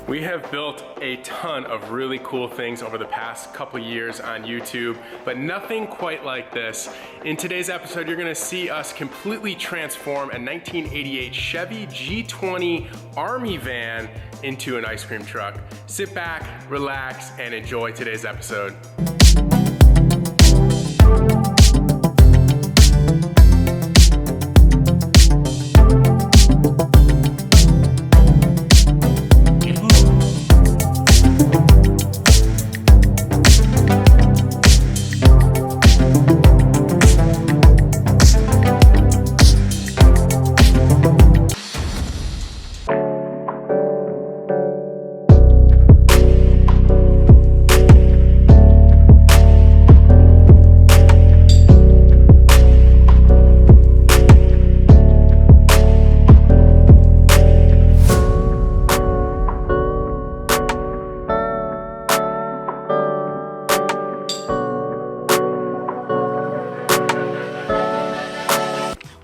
We have built a ton of really cool things over the past couple years on YouTube, but nothing quite like this. In today's episode, you're gonna see us completely transform a 1988 Chevy G20 Army van into an ice cream truck. Sit back, relax, and enjoy today's episode.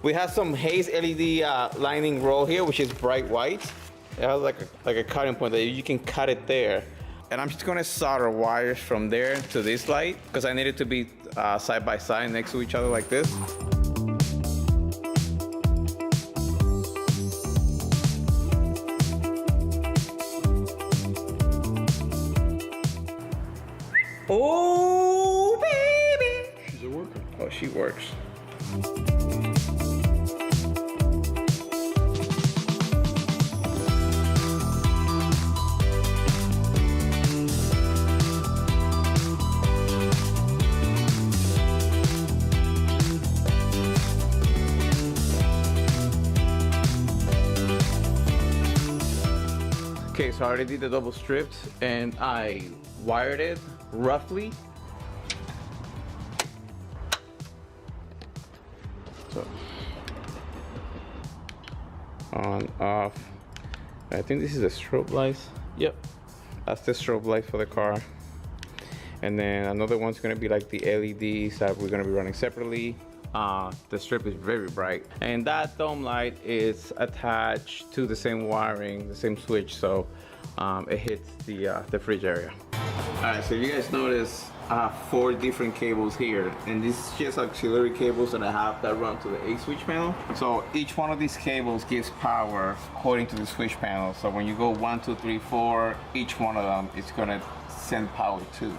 We have some Heise LED lining roll here, which is bright white. It has like a cutting point that you can cut it there. And I'm just gonna solder wires from there to this light because I need it to be side by side next to each other like this. Oh, baby! Is it working? Oh, she works. Okay, so I already did the double strips and I wired it roughly. So on, off. I think this is the strobe lights. Yep, that's the strobe light for the car. And then another one's gonna be like the LEDs that we're gonna be running separately. The strip is very bright, and that dome light is attached to the same wiring, the same switch, so it hits the fridge area. All right, so you guys notice I have 4 different cables here, and this is just auxiliary cables that I have that run to the A switch panel. So each one of these cables gives power according to the switch panel. So when you go 1, 2, 3, 4, each one of them is gonna send power to.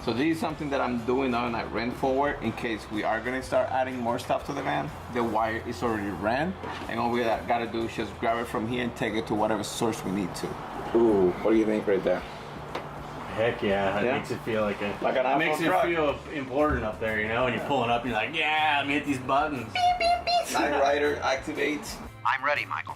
So this is something that I'm doing now and I ran forward in case we are gonna start adding more stuff to the van. The wire is already ran, and all we gotta do is just grab it from here and take it to whatever source we need to. Ooh, what do you think right there? Heck yeah, it makes it feel like an it makes it feel important up there, you know, when you're pulling up, you're like, yeah, let me hit these buttons. Night Rider activates. I'm ready, Michael.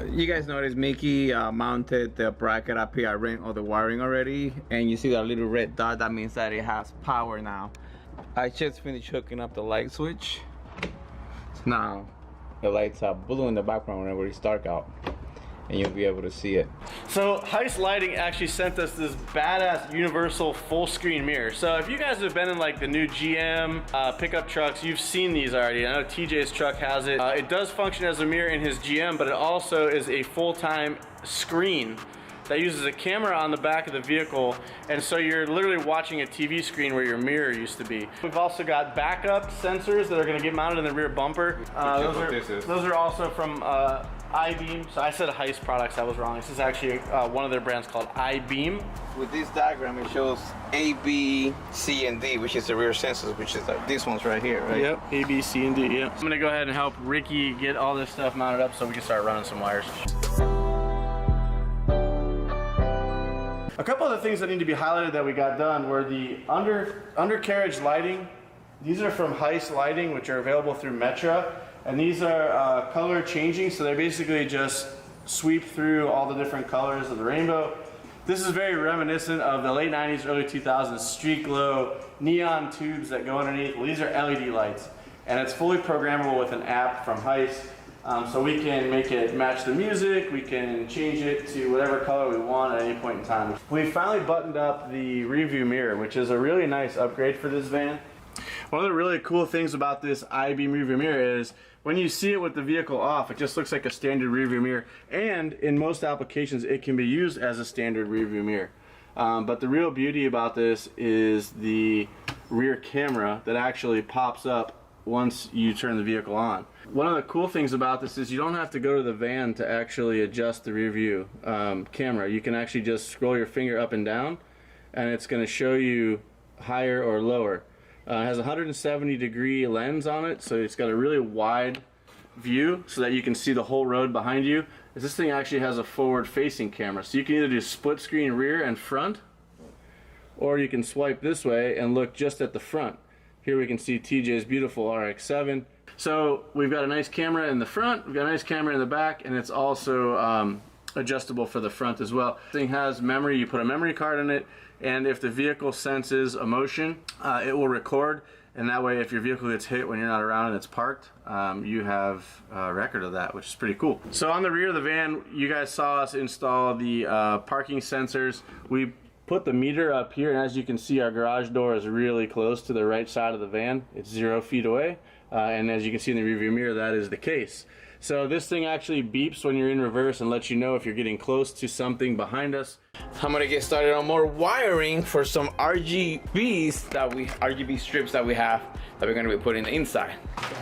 You guys notice Mickey mounted the bracket up here. I ran all the wiring already, and you see that little red dot, that means that it has power now. I just finished hooking up the light switch. Now the lights are blue in the background whenever it's dark out, and you'll be able to see it. So Heise Lighting actually sent us this badass universal full screen mirror. So if you guys have been in like the new GM pickup trucks, you've seen these already. I know TJ's truck has it. It does function as a mirror in his GM, but it also is a full-time screen that uses a camera on the back of the vehicle, and so you're literally watching a TV screen where your mirror used to be. We've also got backup sensors that are going to get mounted in the rear bumper. Those are also from iBEAM. So I said Heise products, I was wrong. This is actually one of their brands called iBEAM. With this diagram, it shows A, B, C, and D, which is the rear sensors, which is like these ones right here, right? Yep, A, B, C, and D, yep. I'm gonna go ahead and help Ricky get all this stuff mounted up so we can start running some wires. A couple of the things that need to be highlighted that we got done were the undercarriage lighting. These are from Heise Lighting, which are available through Metra. And these are color changing, so they basically just sweep through all the different colors of the rainbow. This is very reminiscent of the late 90s, early 2000s street glow neon tubes that go underneath. Well, these are LED lights, and it's fully programmable with an app from Heise. So we can make it match the music, we can change it to whatever color we want at any point in time. We finally buttoned up the rearview mirror, which is a really nice upgrade for this van. One of the really cool things about this iBEAM rearview mirror is when you see it with the vehicle off, it just looks like a standard rearview mirror, and in most applications it can be used as a standard rearview mirror. But the real beauty about this is the rear camera that actually pops up once you turn the vehicle on. One of the cool things about this is you don't have to go to the van to actually adjust the rear view camera. You can actually just scroll your finger up and down and it's going to show you higher or lower. It has a 170-degree lens on it, so it's got a really wide view so that you can see the whole road behind you. This thing actually has a forward-facing camera, so you can either do split screen rear and front, or you can swipe this way and look just at the front. Here we can see TJ's beautiful RX-7. So we've got a nice camera in the front, we've got a nice camera in the back, and it's also adjustable for the front as well. This thing has memory. You put a memory card in it, and if the vehicle senses a motion, it will record, and that way if your vehicle gets hit when you're not around and it's parked, you have a record of that, which is pretty cool. So on the rear of the van, you guys saw us install the parking sensors. We put the meter up here, and as you can see, our garage door is really close to the right side of the van. It's 0 feet away, and as you can see in the rearview mirror, that is the case. So this thing actually beeps when you're in reverse and lets you know if you're getting close to something behind us. I'm gonna get started on more wiring for some RGB strips that we have that we're gonna be putting inside.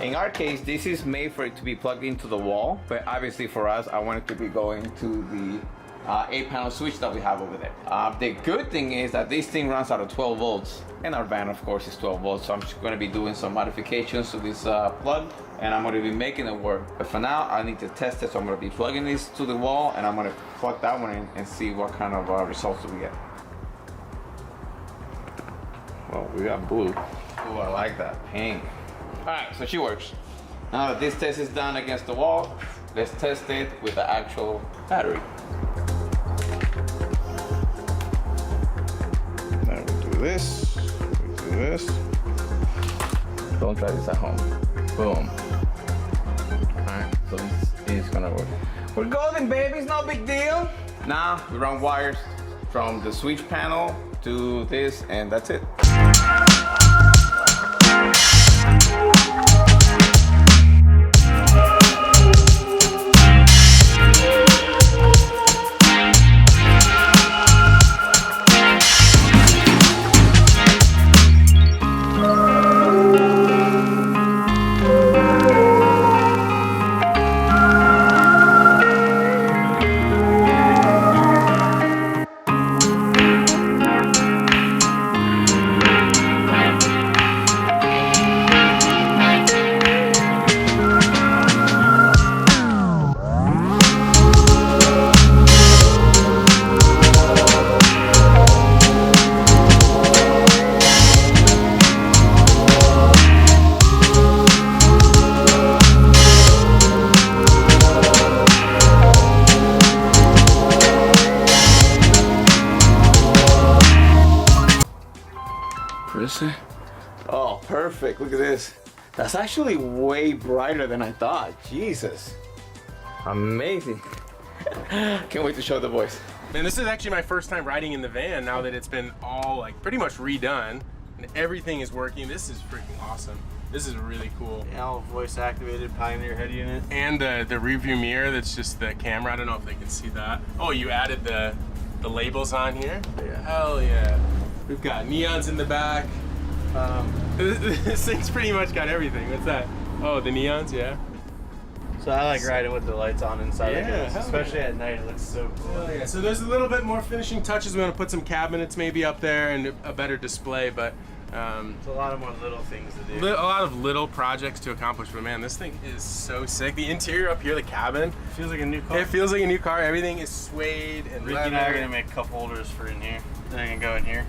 In our case, this is made for it to be plugged into the wall, but obviously for us, I want it to be going to the 8-panel switch that we have over there. The good thing is that this thing runs out of 12 volts, and our van of course is 12 volts, so I'm just going to be doing some modifications to this plug, and I'm going to be making it work. But for now, I need to test it, so I'm going to be plugging this to the wall, and I'm going to plug that one in and see what kind of results we get. Well, we got blue. Ooh, I like that, pink. Alright, so she works. Now that this test is done against the wall, let's test it with the actual battery. Now we do this, we do this. Don't try this at home. Boom. Alright, so this is gonna work. We're golden, baby, it's no big deal. Now we run wires from the switch panel to this, and that's it. Oh, perfect. Look at this. That's actually way brighter than I thought. Jesus. Amazing. Can't wait to show the boys. Man, this is actually my first time riding in the van now that it's been all like pretty much redone and everything is working. This is freaking awesome. This is really cool. Yeah, all voice activated Pioneer head unit. And the rearview mirror, that's just the camera. I don't know if they can see that. Oh, you added the labels on here? Yeah. Hell yeah. We've got neons in the back. This thing's pretty much got everything. What's that? Oh, the neons, yeah. So I like riding with the lights on inside. Yeah, especially at night. It looks so cool. Hell yeah. So there's a little bit more finishing touches. We want to put some cabinets maybe up there and a better display, but it's a lot of more little things to do. A lot of little projects to accomplish, but man, this thing is so sick. The interior up here, the cabin, Feels like a new car. it feels like a new car. Everything is suede and Ricky leather. and I are gonna make cup holders for in here. Then I can go in here.